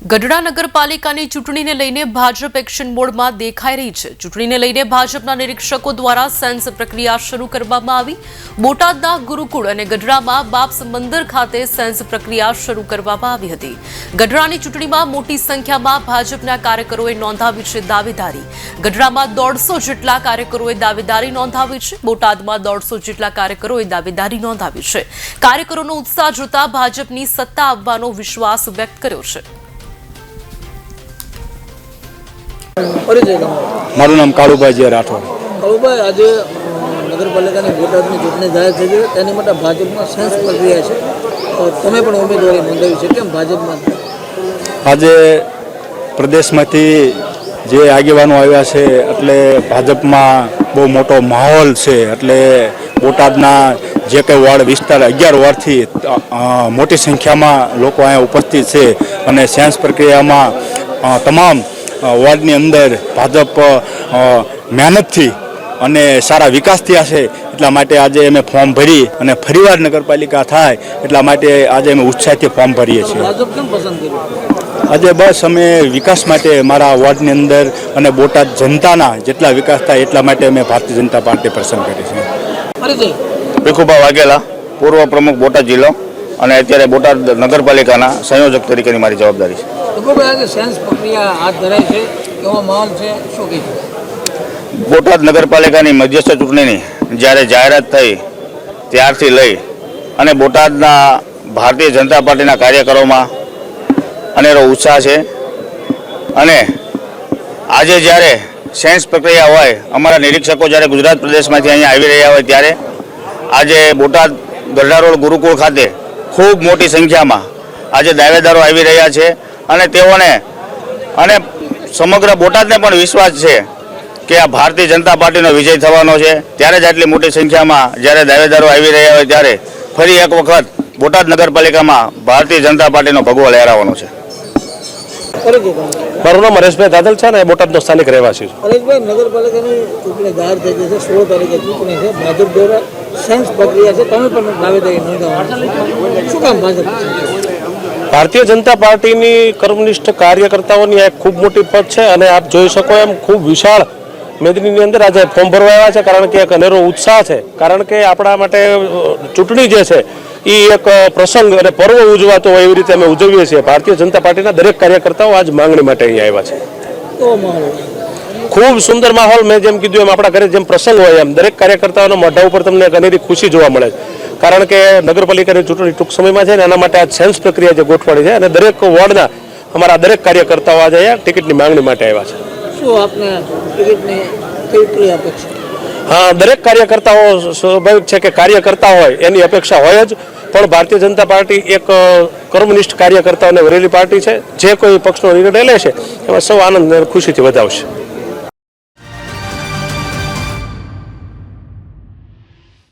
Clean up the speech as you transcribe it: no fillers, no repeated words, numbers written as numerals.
ગઢડા નગરપાલિકાની ચૂંટણીને લઈને ભાજપ એક્શન મોડમાં દેખાઈ રહી છે। ચૂંટણીને લઈને ભાજપના નિરીક્ષકો દ્વારા સેન્સ પ્રક્રિયા શરૂ કરવામાં આવી। બોટાદના ગુરુકુળ અને ગઢડામાં બાપ્સ મંદિર ખાતે સેન્સ પ્રક્રિયા શરૂ કરવામાં આવી હતી। ગઢડાની ચૂંટણીમાં મોટી સંખ્યામાં ભાજપના કાર્યકરોએ નોંધાવી છે દાવેદારી। ગઢડામાં 150 જેટલા કાર્યકરોએ દાવેદારી નોંધાવી છે। બોટાદમાં 150 જેટલા કાર્યકરોએ દાવેદારી નોંધાવી છે। કાર્યકરોનો ઉત્સાહ જોતા ભાજપની સત્તા આવવાનો વિશ્વાસ વ્યક્ત કર્યો છે। મારું નામ કાળુભાઈ રાઠોડ। કાળુભાઈ, આજે નગરપાલિકાની બોટાદની ચૂંટણી જાહેર થઈ છે, તેની માટે ભાજપમાં સેન્સ પ્રક્રિયા છે, તમે પણ ઉમેદવારી નોંધાવી છે, કેમ ભાજપમાં? આજે પ્રદેશમાંથી જે આગેવાનો આવ્યા છે એટલે ભાજપમાં બહુ મોટો માહોલ છે। એટલે બોટાદના જે કંઈ વોર્ડ વિસ્તાર 11 વોર્ડથી મોટી સંખ્યામાં લોકો અહીંયા ઉપસ્થિત છે અને સેન્સ પ્રક્રિયામાં તમામ વોર્ડની અંદર ભાજપ મહેનતથી અને સારા વિકાસ થયા છે। એટલા માટે આજે અમે ફોર્મ ભરી અને ફરીવાર નગરપાલિકા થાય એટલા માટે આજે અમે ઉત્સાહથી ફોર્મ ભરીએ છીએ। ભાજપ કેમ પસંદ કર્યું? આજે બસ અમે વિકાસ માટે મારા વોર્ડની અંદર અને બોટાદ જનતાના જેટલા વિકાસ થાય એટલા માટે અમે ભારતીય જનતા પાર્ટી પસંદ કરી છે। ભીખુભા વાઘેલા, પૂર્વ પ્રમુખ બોટાદ જિલ્લો અને અત્યારે બોટાદ નગરપાલિકાના સંયોજક તરીકેની મારી જવાબદારી છે। આજે સેન્સ પ્રક્રિયા હાથ ધરાઈ છે, કેવો માહોલ છે, શું કહીશું? બોટાદ નગરપાલિકાની મધ્યસ્થ ચૂંટણીની જ્યારે જાહેરાત થઈ ત્યારથી લઈ અને બોટાદના ભારતીય જનતા પાર્ટીના કાર્યકરોમાં અનેરો ઉત્સાહ છે અને આજે જ્યારે સેન્સ પ્રક્રિયા હોય, અમારા નિરીક્ષકો જ્યારે ગુજરાત પ્રદેશમાંથી અહીંયા આવી રહ્યા હોય ત્યારે આજે બોટાદ ગઢડા રોડ ગુરુકુળ ખાતે ખૂબ મોટી સંખ્યામાં આજે દાવેદારો આવી રહ્યા છે અને તેઓને અને સમગ્ર બોટાદને પણ વિશ્વાસ છે કે આ ભારતીય જનતા પાર્ટીનો વિજય થવાનો છે। ત્યારે જ આટલી મોટી સંખ્યામાં જ્યારે દાવેદારો આવી રહ્યા હોય ત્યારે ફરી એક વખત બોટાદ નગરપાલિકામાં ભારતીય જનતા પાર્ટીનો ભગવો લહેરાવાનો છે। મારું નામ હરેશભાઈ દાદલ છે ને બોટાદનો સ્થાનિક રહેવાસી છું। હરેશભાઈ, નગરપાલિકાની ચૂંટણી જાહેર થઈ ગઈ છે, 16 તારીખે ચૂંટણી છે, ભાજપ દ્વારા સેન્સ પ્રક્રિયા છે, તમે પણ દાવેદારી નોંધાવવા, શું કામ ભાજપ? ભારતીય જનતા પાર્ટીની કર્મનિષ્ઠ કાર્યકર્તાઓની એક ખૂબ મોટી પદ છે અને આપ જોઈ શકો એમ ખૂબ વિશાળ મેદનીની અંદર આજે ફોર્મ ભરવા આવ્યા છે, કારણ કે એક અનેરો ઉત્સાહ છે। કારણ કે આપણા માટે ચૂંટણી જે છે એ એક પ્રસંગ અને પર્વ ઉજવાતો હોય એવી રીતે અમે ઉજવીએ છીએ। ભારતીય જનતા પાર્ટીના દરેક કાર્યકર્તાઓ આજ માંગણી માટે અહીંયા આવ્યા છે। ખૂબ સુંદર માહોલ, મેં જેમ કીધું એમ આપણા ઘરે જેમ પ્રસંગ હોય એમ દરેક કાર્યકર્તાઓના મોઢા ઉપર તમને એક અનેરી ખુશી જોવા મળે છે, કારણ કે નગરપાલિકાની ચૂંટણી ટૂંક સમયમાં છે ને એના માટે આ સેન્સ પ્રક્રિયા જે ગોઠવાડી છે અને દરેક વોર્ડના અમારા દરેક કાર્યકર્તાઓ આજે અહીંયા ટિકિટની માંગણી માટે આવ્યા છે। શું આપને ટિકિટની કેટલી અપેક્ષા? હા, દરેક કાર્યકર્તાઓ સ્વાભાવિક છે કે કાર્યકર્તા હોય એની અપેક્ષા હોય જ, પણ ભારતીય જનતા પાર્ટી એક કર્મનિષ્ઠ કાર્યકર્તાઓને વરેલી પાર્ટી છે। જે કોઈ પક્ષનો નિર્ણય લે છે એમાં સૌ આનંદ અને ખુશીથી વધાવશે।